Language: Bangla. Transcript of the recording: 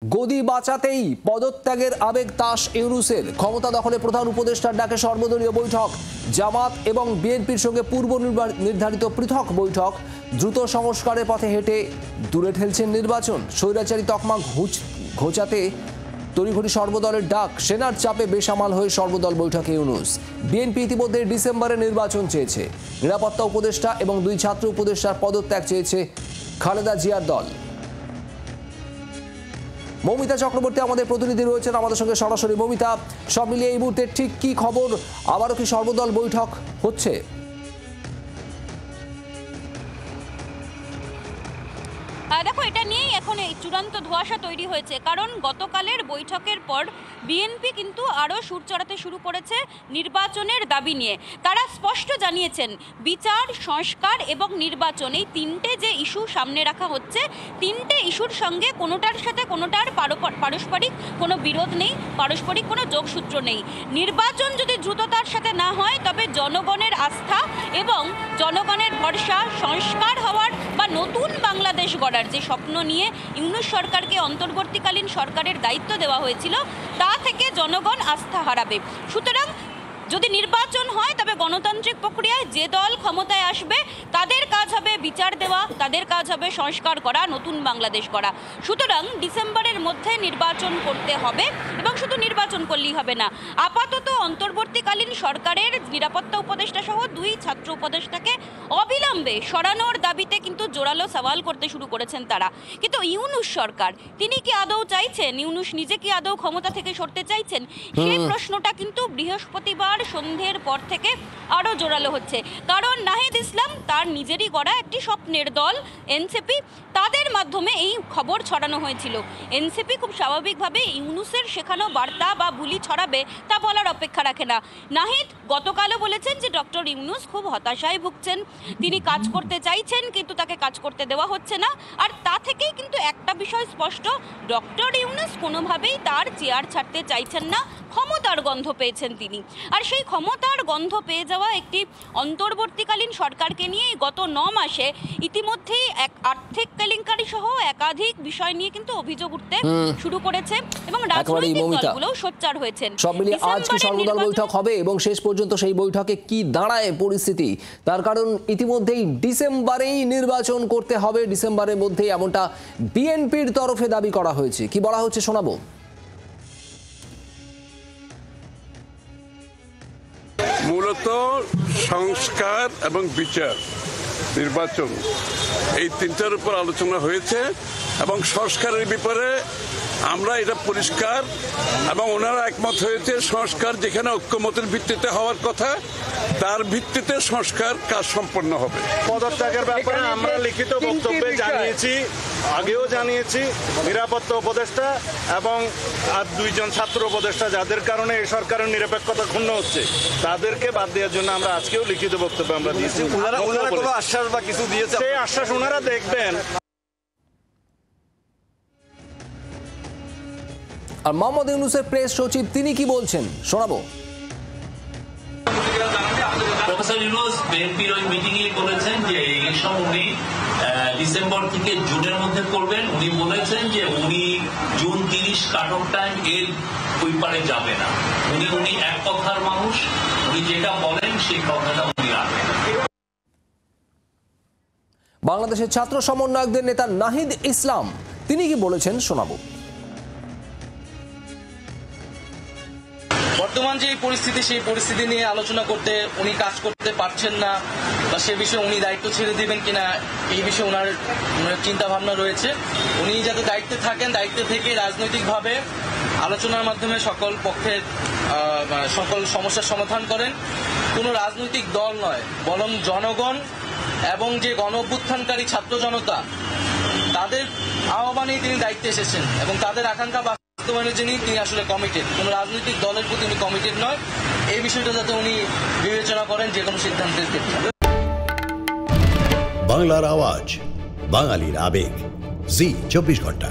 গদি বাঁচাতেই পদত্যাগের আবেগ তাস ইউনূসের। ক্ষমতা দখলে প্রধান উপদেষ্টার ডাকে সর্বদলীয় বৈঠক। জামাত এবং বিএনপির সঙ্গে পূর্ব নির্ধারিত পৃথক বৈঠক। দ্রুত সংস্কারের পথে হেঁটে দূরে ঠেলছেন নির্বাচন। স্বৈরাচারী তকমা ঘোচাতে তড়িঘড়ি সর্বদলের ডাক। সেনার চাপে বেসামাল হয়ে সর্বদল বৈঠকে ইউনূস। বিএনপি ইতিমধ্যে ডিসেম্বরে নির্বাচন চেয়েছে। নিরাপত্তা উপদেষ্টা এবং 2 ছাত্র উপদেষ্টার পদত্যাগ চেয়েছে খালেদা জিয়ার দল। মৌমিতা চক্রবর্তী আমাদের প্রতিনিধি রয়েছেন আমাদের সঙ্গে সরাসরি। মৌমিতা, সব মিলিয়ে এই মুহূর্তে ঠিক কি খবর? আবারও কি সর্বদল বৈঠক হচ্ছে? দেখো, এটা নিয়েই এখন এই চূড়ান্ত ধোঁয়াশা তৈরি হয়েছে, কারণ গতকালের বৈঠকের পর বিএনপি কিন্তু আরও সুর চড়াতে শুরু করেছে নির্বাচনের দাবি নিয়ে। তারা স্পষ্ট জানিয়েছেন বিচার, সংস্কার এবং নির্বাচন, এই 3টে যে ইস্যু সামনে রাখা হচ্ছে, 3টে ইস্যুর সঙ্গে কোনোটার সাথে কোনোটার পারস্পরিক কোনো বিরোধ নেই, পারস্পরিক কোনো যোগসূত্র নেই। নির্বাচন যদি দ্রুততার সাথে না হয়, তবে জনগণের আস্থা এবং জনগণের ভরসা, সংস্কার হওয়ার বা নতুন বাংলাদেশ গড়ার যে স্বপ্ন নিয়ে ইউনূস সরকারকে অন্তর্বর্তীকালীন সরকারের দায়িত্ব দেওয়া হয়েছিল, তা থেকে জনগণ আস্থা হারাবে। সুতরাং যদি নির্বাচন হয়, তবে গণতান্ত্রিক প্রক্রিয়ায় যে দল ক্ষমতায় আসবে তাদের কাজ হবে বিচার দেওয়া, তাদের কাজ হবে সংস্কার করা, নতুন বাংলাদেশ করা। সুতরাং ডিসেম্বরের মধ্যে নির্বাচন করতে হবে, এবং শুধু নির্বাচন করলেই হবে না, আপাতত অন্তর্বর্তীকালীন সরকারের নিরাপত্তা উপদেষ্টা সহ 2 ছাত্র উপদেষ্টাকে অবিলম্বে সরানোর দাবিতে কিন্তু জোরালো সওয়াল করতে শুরু করেছেন তারা। কিন্তু ইউনূস সরকার, তিনি কি আদৌ চাইছেন? ইউনূস নিজে কি আদৌ ক্ষমতা থেকে সরতে চাইছেন? সেই প্রশ্নটা কিন্তু বৃহস্পতিবার সন্ধ্যের পর থেকে আরো জোরালো হচ্ছে। কারণ নাহিদ ইসলাম তার নিজেরই গড়া একটি স্বপ্নের দল এনসিপি, তাদের মাধ্যমে এই খবর ছড়ানো হয়েছিল। এনসিপি খুব স্বাভাবিকভাবে ইউনূসের শেখানো বার্তা বা বুলি ছড়াবে তা বলার অপেক্ষা রাখে না। নাহিদ গতকালও বলেছেন যে ডক্টর ইউনূস খুব হতাশায় ভুগছেন, তিনি কাজ করতে চাইছেন কিন্তু তাকে কাজ করতে দেওয়া হচ্ছে না। আর তা থেকেই কিন্তু একটা বিষয় স্পষ্ট, ডক্টর ইউনূস কোনোভাবেই তার চেয়ার ছাড়তে চাইছেন না, ক্ষমতার গন্ধ পেয়েছেন তিনি। আর সেই ক্ষমতার গন্ধ পেয়ে যাওয়া একটি অন্তর্বর্তীকালীন সরকারকে নিয়ে গত 9 মাসে ইতিমধ্যেই এক আর্থিক কেলেঙ্কারি সহ একাধিক বিষয় নিয়ে কিন্তু অভিযোগ উঠতে শুরু করেছে, এবং রাজনৈতিক দলগুলোও সোচ্চার হয়েছেন। সব মিলিয়ে আজ কি সর্বদল বৈঠক হবে এবং শেষ পর্যন্ত সেই বৈঠকে কি দাঁড়ায় পরিস্থিতি? তার কারণ ইতিমধ্যেই ডিসেম্বরেই নির্বাচন করতে হবে, ডিসেম্বরের মধ্যে এমনটা বিএনপির তরফে দাবি করা হয়েছে। কি বলা হচ্ছে শোনাবো। মূলত সংস্কার এবং বিচার, নির্বাচন, এই 3টার উপর আলোচনা হয়েছে, এবং সংস্কারের ব্যাপারে আমরা এটা পরিষ্কার এবং ওনারা একমত হয়েছে। সংস্কার যেখানে ঐক্যমতের ভিত্তিতে হওয়ার কথা, তার ভিত্তিতে সংস্কার কাজ সম্পন্ন হবে। পদত্যাগের ব্যাপারে আমরা লিখিত বক্তব্যে জানিয়েছি, আগেও জানিয়েছি, নিরাপত্তা উপদেষ্টা এবং আর 2 জন ছাত্র উপদেষ্টা, যাদের কারণে এই সরকারের নিরপেক্ষতা ক্ষুণ্ণ হচ্ছে, তাদেরকে বাদ দেওয়ার জন্য আমরা আজকেও লিখিত বক্তব্য আমরা দিয়েছি। কোনো আশ্বাস বা কিছু দিয়েছে, সেই আশ্বাস ওনারা দেখবেন। আর মোহাম্মদ ইউনূসের প্রেস সচিব তিনি কি বলছেন শোনাবো। প্রফেসর ইউনূস বিএনপির ওই মিটিংয়ে বলেছেন যে ইলেকশন উনি ডিসেম্বর থেকে জুনের মধ্যে করবেন। উনি বলেছেন যে উনি জুন 30 কাট অফ টাইম, এর ওই পারে যাবে না। উনি এক কথার মানুষ, উনি যেটা বলেন সেই কথাটা উনি রাখবেন। বাংলাদেশের ছাত্র সমন্বয়কদের নেতা নাহিদ ইসলাম তিনি কি বলেছেন শোনাবো। বর্তমান যে পরিস্থিতি, সেই পরিস্থিতি নিয়ে আলোচনা করতে উনি কাজ করতে পারছেন না, বা সে বিষয়ে উনি দায়িত্ব ছেড়ে দিবেন কিনা, এই বিষয়ে ওনার চিন্তা ভাবনা রয়েছে। উনি যাতে দায়িত্বে থাকেন, দায়িত্বে থেকে রাজনৈতিকভাবে আলোচনার মাধ্যমে সকল পক্ষের সকল সমস্যার সমাধান করেন। কোনো রাজনৈতিক দল নয়, বরং জনগণ এবং যে গণ অভ্যুত্থানকারী ছাত্র জনতা, তাদের আহ্বানেই তিনি দায়িত্বে এসেছেন, এবং তাদের আকাঙ্ক্ষা বাস্তবায়নের জন্যই তিনি আসলে কমিটেড। কোনো রাজনৈতিক দলের প্রতি উনি কমিটেড নয়। এই বিষয়টা যাতে উনি বিবেচনা করেন যে কোনো সিদ্ধান্তের ক্ষেত্রে। বাংলার আওয়াজ, বাঙালির আবেগ, জি 24 ঘন্টা।